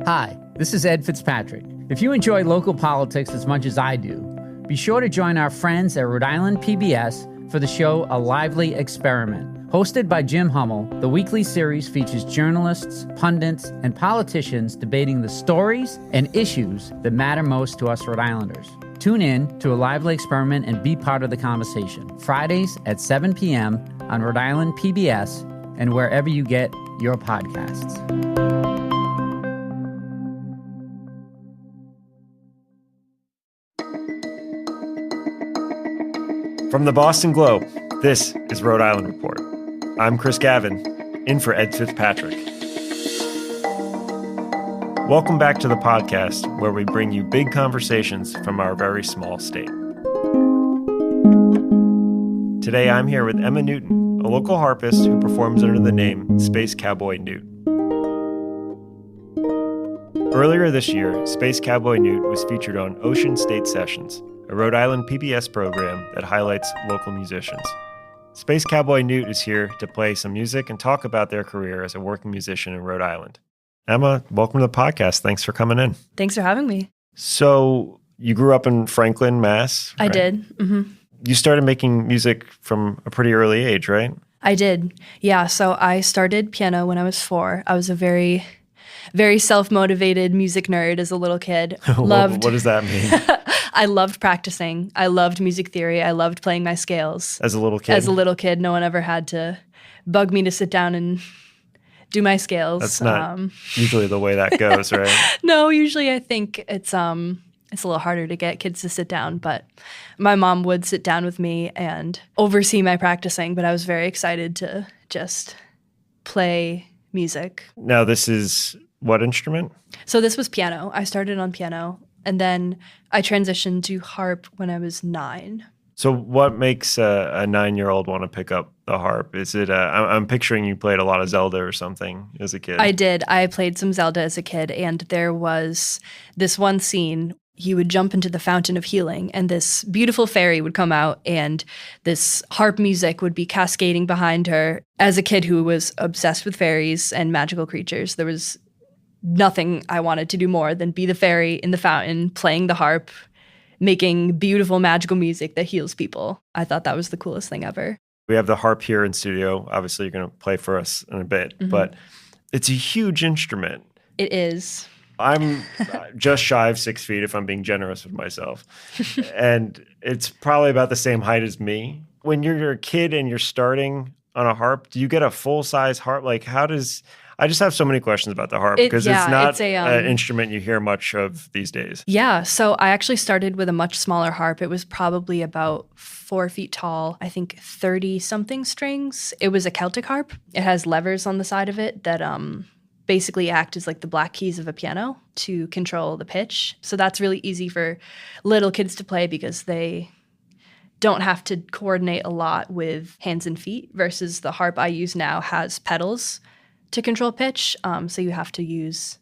Hi, this is Ed Fitzpatrick. If you enjoy local politics as much as I do, be sure to join our friends at Rhode Island PBS for the show A Lively Experiment. Hosted by Jim Hummel, the weekly series features journalists, pundits, and politicians debating the stories and issues that matter most to us Rhode Islanders. Tune in to A Lively Experiment and be part of the conversation. Fridays at 7 p.m. on Rhode Island PBS and wherever you get your podcasts. From the Boston Globe, this is Rhode Island Report. I'm Chris Gavin, in for Ed Fitzpatrick. Welcome back to the podcast where we bring you big conversations from our very small state. Today I'm here with Emma Newton, a local harpist who performs under the name Space Cowboy Newt. Earlier this year, Space Cowboy Newt was featured on Ocean State Sessions, a Rhode Island PBS program that highlights local musicians. Space Cowboy Newt is here to play some music and talk about their career as a working musician in Rhode Island. Emma, welcome to the podcast. Thanks for coming in. Thanks for having me. So you grew up in Franklin, Mass? Right? I did. Mm-hmm. You started making music from a pretty early age, right? I did. Yeah. So I started piano when I was 4. I was a very, very self-motivated music nerd as a little kid. What does that mean? I loved practicing. I loved music theory. I loved playing my scales. As a little kid? As a little kid, no one ever had to bug me to sit down and do my scales. That's not usually the way that goes, right? No, usually I think it's a little harder to get kids to sit down, but my mom would sit down with me and oversee my practicing, but I was very excited to just play music. Now, this is what instrument? So this was piano. I started on piano, and then I transitioned to harp when I was 9. So what makes a 9-year-old want to pick up the harp? Is it I'm picturing you played a lot of Zelda or something as a kid. I did. I played some Zelda as a kid, and there was this one scene. He would jump into the fountain of healing, and this beautiful fairy would come out, and this harp music would be cascading behind her. As a kid who was obsessed with fairies and magical creatures, there was nothing I wanted to do more than be the fairy in the fountain, playing the harp, making beautiful magical music that heals people. I thought that was the coolest thing ever. We have the harp here in studio. Obviously, you're going to play for us in a bit, but it's a huge instrument. It is. I'm just shy of 6 feet if I'm being generous with myself. And it's probably about the same height as me. When you're a kid and you're starting on a harp, do you get a full-size harp? Like, I just have so many questions about the harp because it's not an instrument you hear much of these days. Yeah, so I actually started with a much smaller harp. It was probably about 4 feet tall, I think 30-something strings. It was a Celtic harp. It has levers on the side of it that basically act as like the black keys of a piano to control the pitch. So that's really easy for little kids to play because they don't have to coordinate a lot with hands and feet versus the harp I use now has pedals to control pitch, so you have to use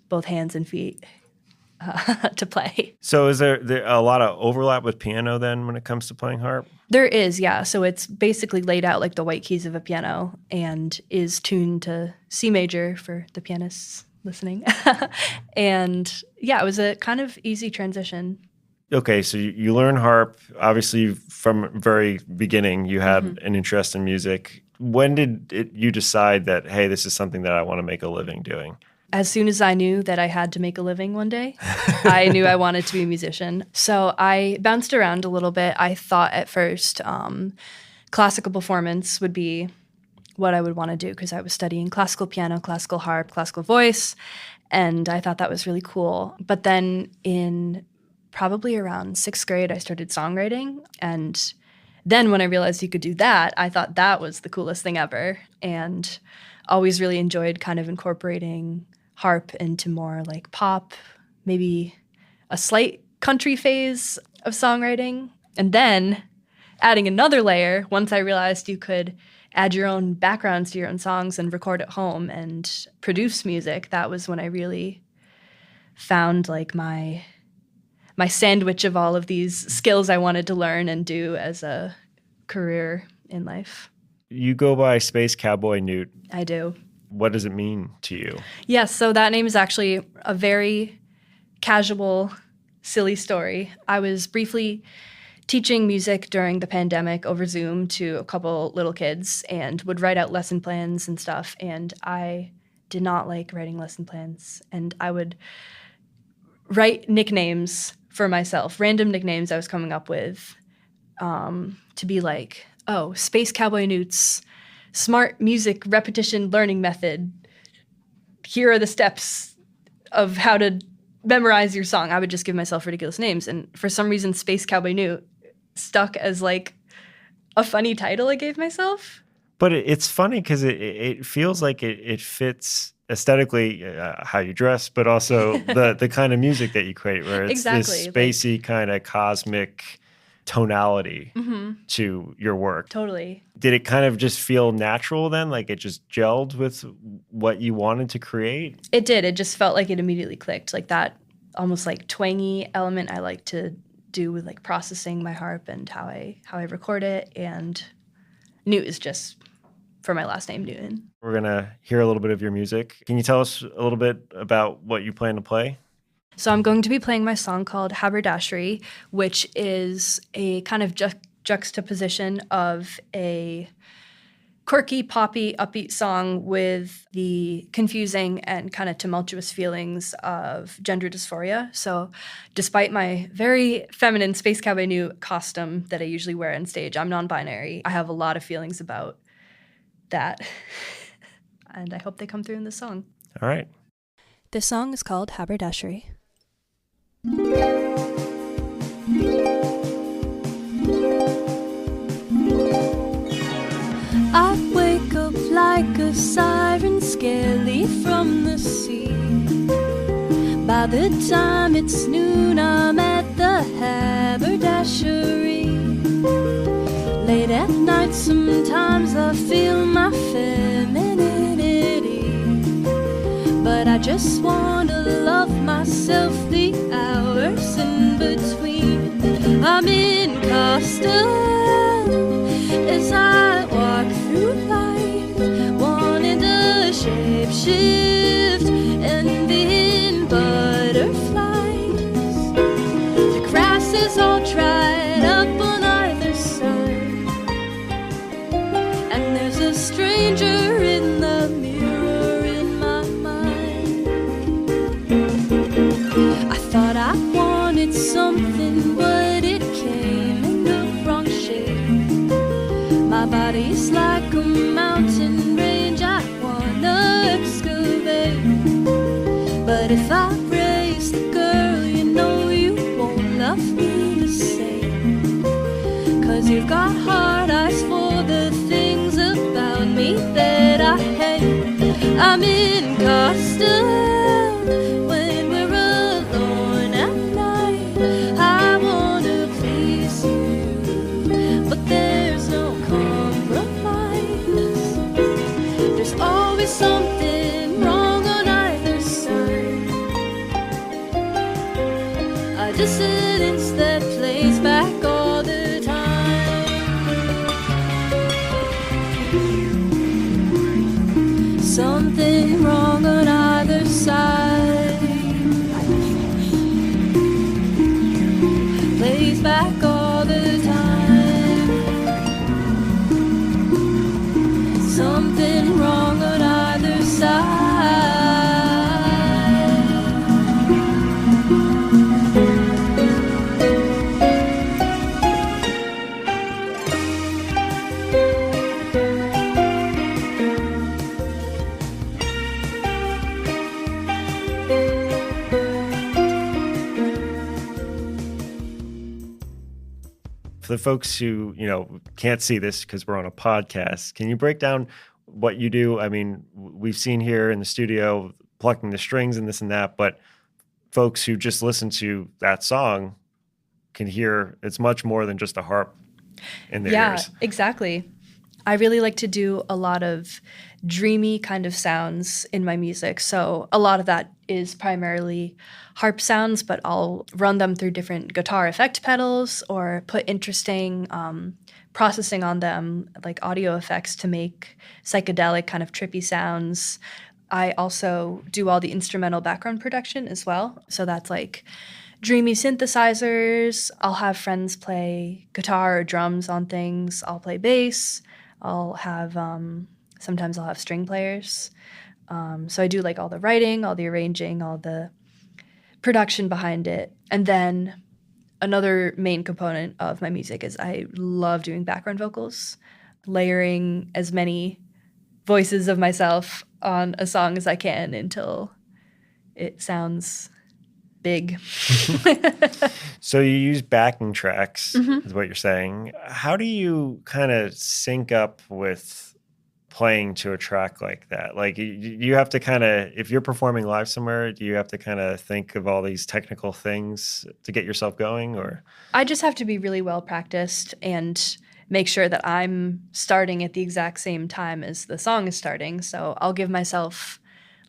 both hands and feet to play. So is there a lot of overlap with piano then when it comes to playing harp? There is, yeah. So it's basically laid out like the white keys of a piano and is tuned to C major for the pianists listening. And yeah, it was a kind of easy transition. Okay, so you learn harp. Obviously, from very beginning, you had an interest in music. When did you decide that, hey, this is something that I want to make a living doing? As soon as I knew that I had to make a living one day, I knew I wanted to be a musician. So I bounced around a little bit. I thought at first classical performance would be what I would want to do because I was studying classical piano, classical harp, classical voice, and I thought that was really cool. But then in probably around 6th grade, I started songwriting, and then when I realized you could do that, I thought that was the coolest thing ever, and always really enjoyed kind of incorporating harp into more like pop, maybe a slight country phase of songwriting. And then adding another layer, once I realized you could add your own backgrounds to your own songs and record at home and produce music, that was when I really found like my sandwich of all of these skills I wanted to learn and do as a career in life. You go by Space Cowboy Newt. I do. What does it mean to you? Yes, so that name is actually a very casual, silly story. I was briefly teaching music during the pandemic over Zoom to a couple little kids and would write out lesson plans and stuff. And I did not like writing lesson plans. And I would write nicknames for myself, random nicknames I was coming up with to be like, oh, Space Cowboy Newt's smart music repetition learning method. Here are the steps of how to memorize your song. I would just give myself ridiculous names. And for some reason, Space Cowboy Newt stuck as like a funny title I gave myself. But it's funny because it feels like it fits aesthetically how you dress, but also the kind of music that you create, where it's this spacey kind of cosmic tonality to your work. Totally. Did it kind of just feel natural then? Like it just gelled with what you wanted to create? It did. It just felt like it immediately clicked. Like that almost like twangy element I like to do with like processing my harp and how I record it. And Newt is just for my last name, Newton. We're going to hear a little bit of your music. Can you tell us a little bit about what you plan to play? So I'm going to be playing my song called Haberdashery, which is a kind of juxtaposition of a quirky, poppy, upbeat song with the confusing and kind of tumultuous feelings of gender dysphoria. So despite my very feminine Space Cowboy Newt costume that I usually wear on stage, I'm non-binary. I have a lot of feelings about that, and I hope they come through in this song. All right. This song is called Haberdashery. I wake up like a siren scarcely from the sea. By the time it's noon, I'm at the haberdashery. Late at night, sometimes I feel my femininity, but I just want to love myself the hours in between. I'm in costume as I walk through life, wanting to shape-shift and be in butterflies. The grass is all dried up on either side, and there's a stranger in the mirror in my mind. I thought I wanted something, but it came in the wrong shape. My body's like a mountain range I wanna excavate. But if I raise the girl, you know you won't love me the same. 'Cause you've got hard eyes for the things about me that I hate. I'm in costume when we're alone at night. I wanna please you, but there's no compromise. There's always something wrong on either side. A dissonance that plays back all the time. Something wrong on either side. Plays back all the time. Something wrong on either side. For the folks who, can't see this because we're on a podcast, can you break down what you do? I mean, we've seen here in the studio plucking the strings and this and that, but folks who just listen to that song can hear it's much more than just a harp in their ears. Yeah, exactly. I really like to do a lot of dreamy kind of sounds in my music. So a lot of that is primarily harp sounds, but I'll run them through different guitar effect pedals or put interesting processing on them, like audio effects to make psychedelic kind of trippy sounds. I also do all the instrumental background production as well. So that's like dreamy synthesizers. I'll have friends play guitar or drums on things. I'll play bass. I'll have, sometimes I'll have string players. So I do like all the writing, all the arranging, all the production behind it. And then another main component of my music is I love doing background vocals, layering as many voices of myself on a song as I can until it sounds big. So you use backing tracks, is what you're saying. How do you kind of sync up with playing to a track like that? Like you have to kind of, if you're performing live somewhere, do you have to kind of think of all these technical things to get yourself going, or? I just have to be really well practiced and make sure that I'm starting at the exact same time as the song is starting. So I'll give myself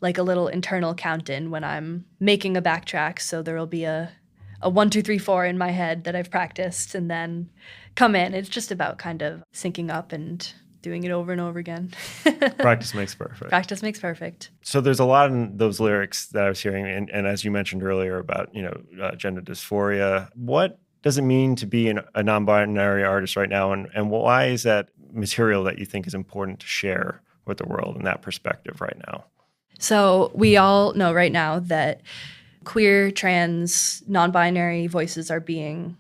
like a little internal count-in when I'm making a backtrack. So there will be a 1, 2, 3, 4 in my head that I've practiced and then come in. It's just about kind of syncing up and doing it over and over again. Practice makes perfect. Practice makes perfect. So there's a lot in those lyrics that I was hearing, and as you mentioned earlier about, gender dysphoria. What does it mean to be a non-binary artist right now, and why is that material that you think is important to share with the world in that perspective right now? So we all know right now that queer, trans, non-binary voices are being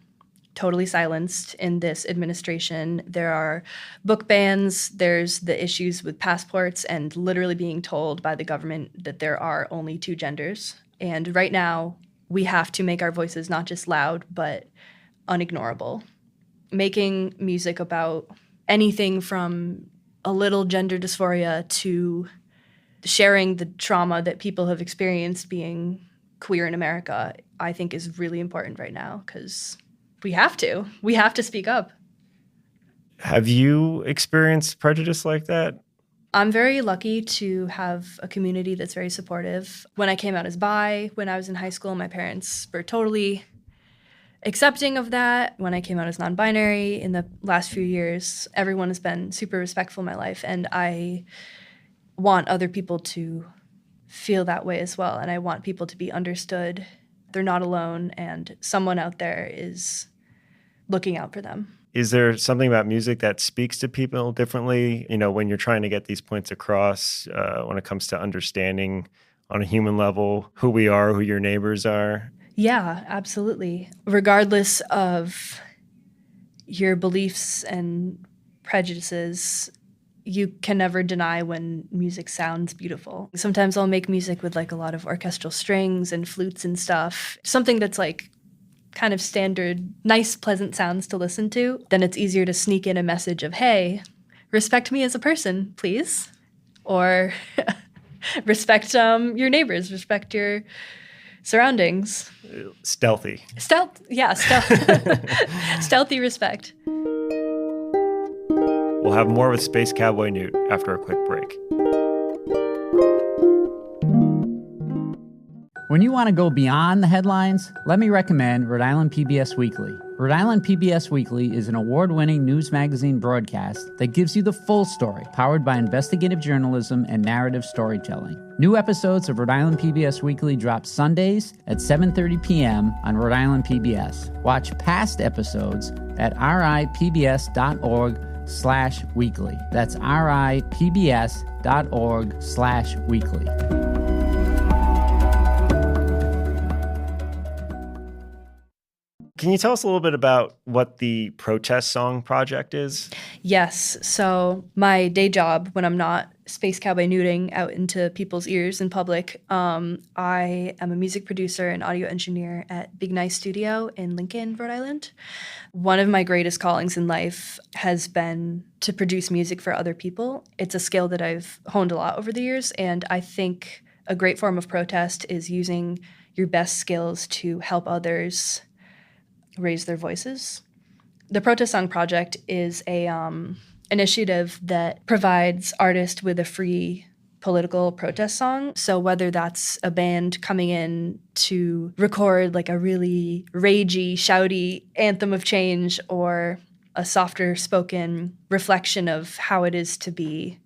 totally silenced in this administration. There are book bans. There's the issues with passports and literally being told by the government that there are only 2 genders. And right now, we have to make our voices not just loud, but unignorable. Making music about anything from a little gender dysphoria to sharing the trauma that people have experienced being queer in America, I think is really important right now because we have to speak up. Have you experienced prejudice like that? I'm very lucky to have a community that's very supportive. When I came out as bi, when I was in high school, my parents were totally accepting of that. When I came out as non-binary in the last few years, everyone has been super respectful in my life, and I want other people to feel that way as well. And I want people to be understood. They're not alone, and someone out there is looking out for them. Is there something about music that speaks to people differently, when you're trying to get these points across, when it comes to understanding on a human level who we are, who your neighbors are? Yeah, absolutely. Regardless of your beliefs and prejudices, you can never deny when music sounds beautiful. Sometimes I'll make music with like a lot of orchestral strings and flutes and stuff, something that's like kind of standard, nice, pleasant sounds to listen to. Then it's easier to sneak in a message of, hey, respect me as a person, please. Or respect your neighbors, respect your surroundings. Stealthy. Stealthy respect. We'll have more with Space Cowboy Newt after a quick break. When you want to go beyond the headlines, let me recommend Rhode Island PBS Weekly. Rhode Island PBS Weekly is an award-winning news magazine broadcast that gives you the full story, powered by investigative journalism and narrative storytelling. New episodes of Rhode Island PBS Weekly drop Sundays at 7:30 p.m. on Rhode Island PBS. Watch past episodes at ripbs.org/weekly. That's ripbs.org/weekly. Can you tell us a little bit about what the Protest Song Project is? Yes. So my day job, when I'm not Space Cowboy Newting out into people's ears in public, I am a music producer and audio engineer at Big Nice Studio in Lincoln, Rhode Island. One of my greatest callings in life has been to produce music for other people. It's a skill that I've honed a lot over the years, and I think a great form of protest is using your best skills to help others raise their voices. The Protest Song Project is a initiative that provides artists with a free political protest song. So whether that's a band coming in to record like a really ragey, shouty anthem of change, or a softer spoken reflection of how it is to be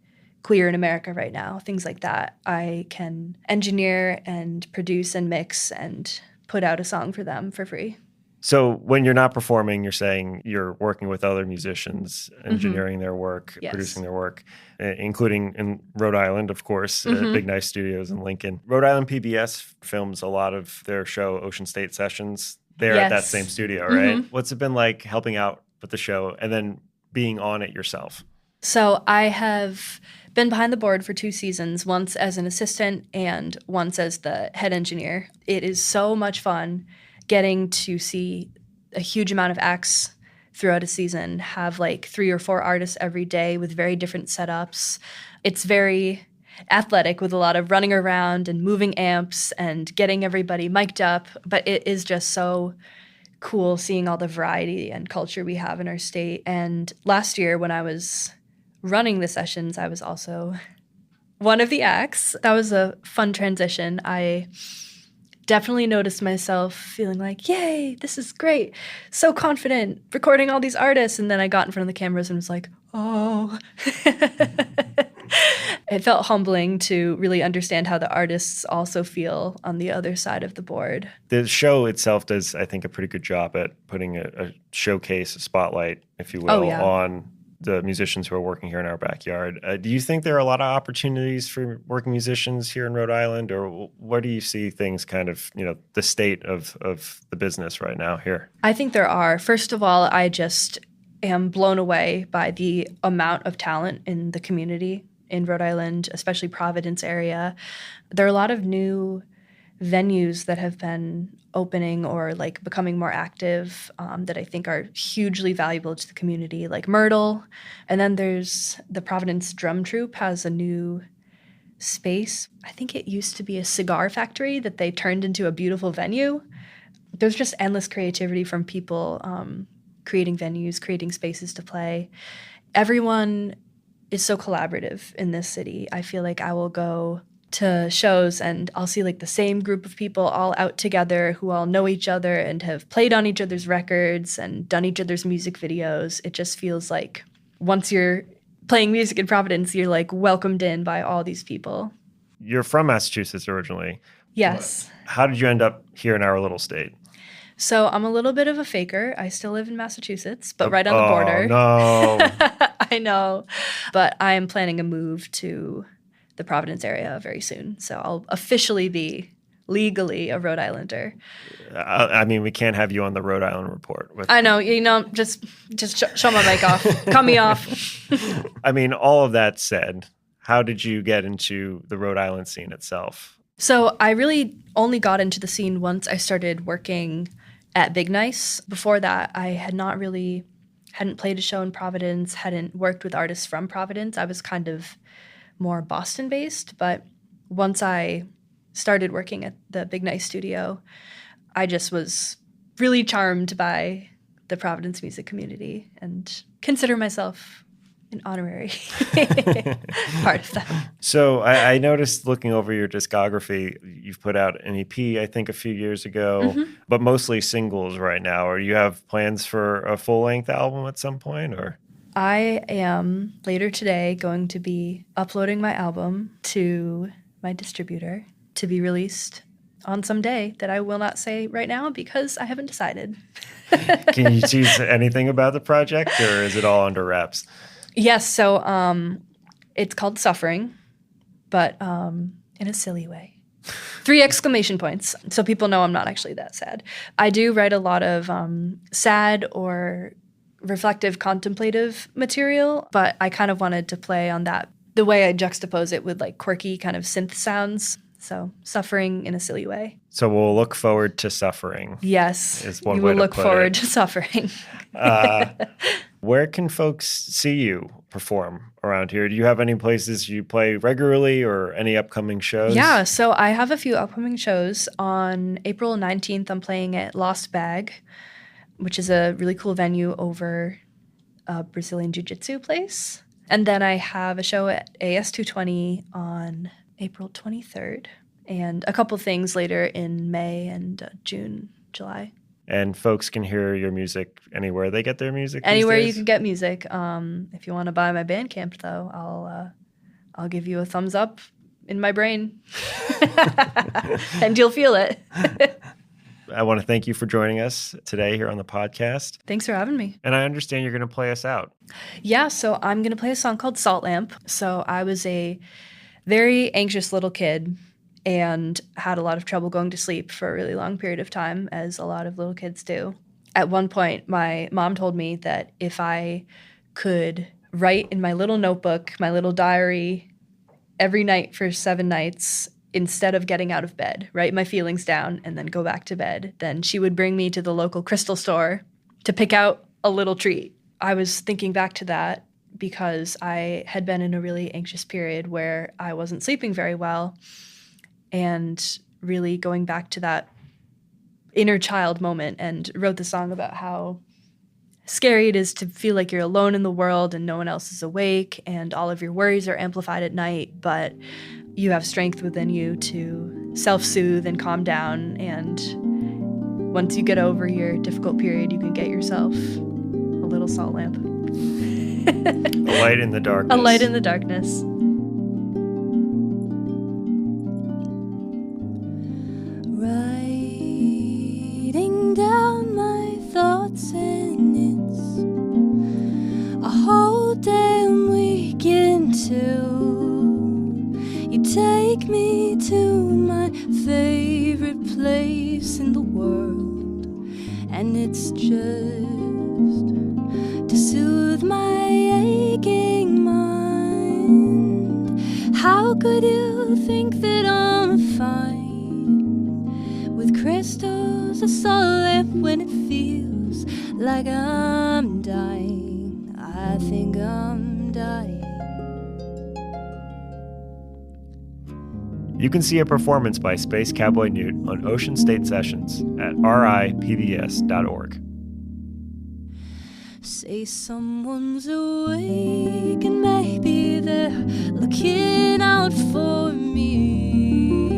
queer in America right now, things like that. I can engineer and produce and mix and put out a song for them for free. So when you're not performing, you're saying you're working with other musicians, engineering their work, Yes. producing their work, including in Rhode Island, of course, Big Nice Studios in Lincoln. Rhode Island PBS films a lot of their show, Ocean State Sessions, there at that same studio, right? What's it been like helping out with the show and then being on it yourself? So I have been behind the board for 2 seasons, once as an assistant and once as the head engineer. It is so much fun getting to see a huge amount of acts throughout a season, have like 3 or 4 artists every day with very different setups. It's very athletic with a lot of running around and moving amps and getting everybody mic'd up. But it is just so cool seeing all the variety and culture we have in our state. And last year when I was running the sessions, I was also one of the acts. That was a fun transition. I definitely noticed myself feeling like, yay, this is great. So confident, recording all these artists. And then I got in front of the cameras and was like, oh. It felt humbling to really understand how the artists also feel on the other side of the board. The show itself does, I think, a pretty good job at putting a showcase, a spotlight, if you will, on the musicians who are working here in our backyard. Do you think there are a lot of opportunities for working musicians here in Rhode Island, or where do you see things kind of, the state of the business right now here? I think there are. First of all, I just am blown away by the amount of talent in the community in Rhode Island, especially Providence area. There are a lot of new venues that have been opening or like becoming more active that I think are hugely valuable to the community, like Myrtle. And then there's the Providence Drum Troupe has a new space. I think it used to be a cigar factory that they turned into a beautiful venue. There's just endless creativity from people creating venues, creating spaces to play. Everyone is so collaborative in this city. I feel like I will go to shows and I'll see like the same group of people all out together who all know each other and have played on each other's records and done each other's music videos. It just feels like once you're playing music in Providence, you're like welcomed in by all these people. You're from Massachusetts originally. Yes. How did you end up here in our little state? So I'm a little bit of a faker. I still live in Massachusetts, but right on the border. Oh, no. I know. But I am planning a move to the Providence area very soon. So I'll officially be legally a Rhode Islander. I mean, we can't have you on the Rhode Island Report. I know. Just show my mic off. Cut me off. I mean, all of that said, how did you get into the Rhode Island scene itself? So I really only got into the scene once I started working at Big Nice. Before that, I hadn't played a show in Providence, hadn't worked with artists from Providence. I was kind of more Boston-based, but once I started working at the Big Nice studio, I just was really charmed by the Providence music community and consider myself an honorary part of that. So I noticed looking over your discography, you've put out an EP, I think, a few years ago, but mostly singles right now. Or you have plans for a full-length album at some point, or? I am later today going to be uploading my album to my distributor to be released on some day that I will not say right now because I haven't decided. Can you tease anything about the project, or is it all under wraps? Yes, so it's called Suffering, but in a silly way. 3 exclamation points, so people know I'm not actually that sad. I do write a lot of sad or reflective, contemplative material, but I kind of wanted to play on that, the way I juxtapose it with like quirky kind of synth sounds. So Suffering in a silly way. So we'll look forward to Suffering. Yes, is one you way will to look put forward it. to Suffering. Where can folks see you perform around here? Do you have any places you play regularly or any upcoming shows? Yeah, so I have a few upcoming shows. On April 19th, I'm playing at Lost Bag, which is a really cool venue over a Brazilian Jiu-Jitsu place. And then I have a show at AS220 on April 23rd, and a couple things later in May and June, July. And folks can hear your music anywhere they get their music. Anywhere you can get music. If you want to buy my Bandcamp, though, I'll give you a thumbs up in my brain, and you'll feel it. I want to thank you for joining us today here on the podcast. Thanks for having me. And I understand you're going to play us out. Yeah, so I'm going to play a song called Salt Lamp. So I was a very anxious little kid and had a lot of trouble going to sleep for a really long period of time, as a lot of little kids do. At one point, my mom told me that if I could write in my little notebook, my little diary, every night for 7 nights, instead of getting out of bed, write my feelings down and then go back to bed, then she would bring me to the local crystal store to pick out a little treat. I was thinking back to that because I had been in a really anxious period where I wasn't sleeping very well, and really going back to that inner child moment, and wrote the song about how scary it is to feel like you're alone in the world and no one else is awake and all of your worries are amplified at night, but you have strength within you to self-soothe and calm down. And once you get over your difficult period, you can get yourself a little salt lamp. A light in the darkness. A light in the darkness. Writing down my thoughts, and it's a whole damn weekend too. You take me to my favorite place in the world, and it's just to soothe my aching mind. How could you think that I'm fine with crystals of salt lamp when it feels like I'm dying? I think I'm dying. You can see a performance by Space Cowboy Newt on Ocean State Sessions at ripbs.org. Say someone's awake and maybe they're looking out for me.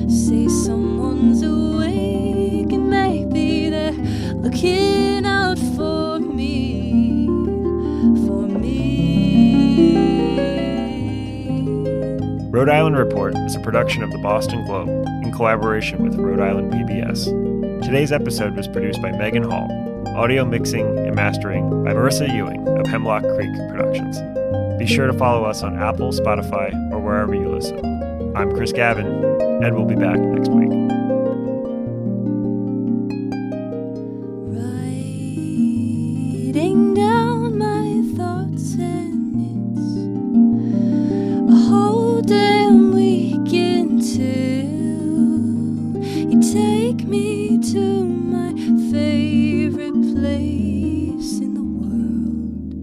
Say someone's awake and maybe they're looking out for me. For me. Rhode Island Report is a production of the Boston Globe in collaboration with Rhode Island PBS. Today's episode was produced by Megan Hall. Audio mixing and mastering by Marissa Ewing of Hemlock Creek Productions. Be sure to follow us on Apple, Spotify, or wherever you listen. I'm Chris Gavin, and we'll be back next week. Writing down my thoughts, and it's a whole damn weekend too. You take me to my favorite place in the world.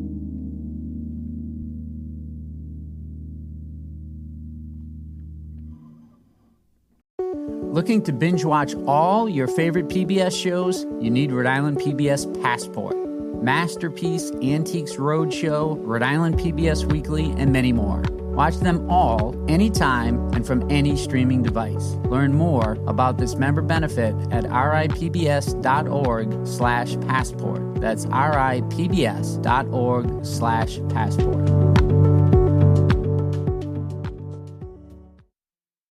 Looking to binge watch all your favorite PBS shows? You need Rhode Island PBS Passport, Masterpiece, Antiques Roadshow, Rhode Island PBS Weekly, and many more. Watch them all, anytime, and from any streaming device. Learn more about this member benefit at ripbs.org/passport. That's ripbs.org/passport.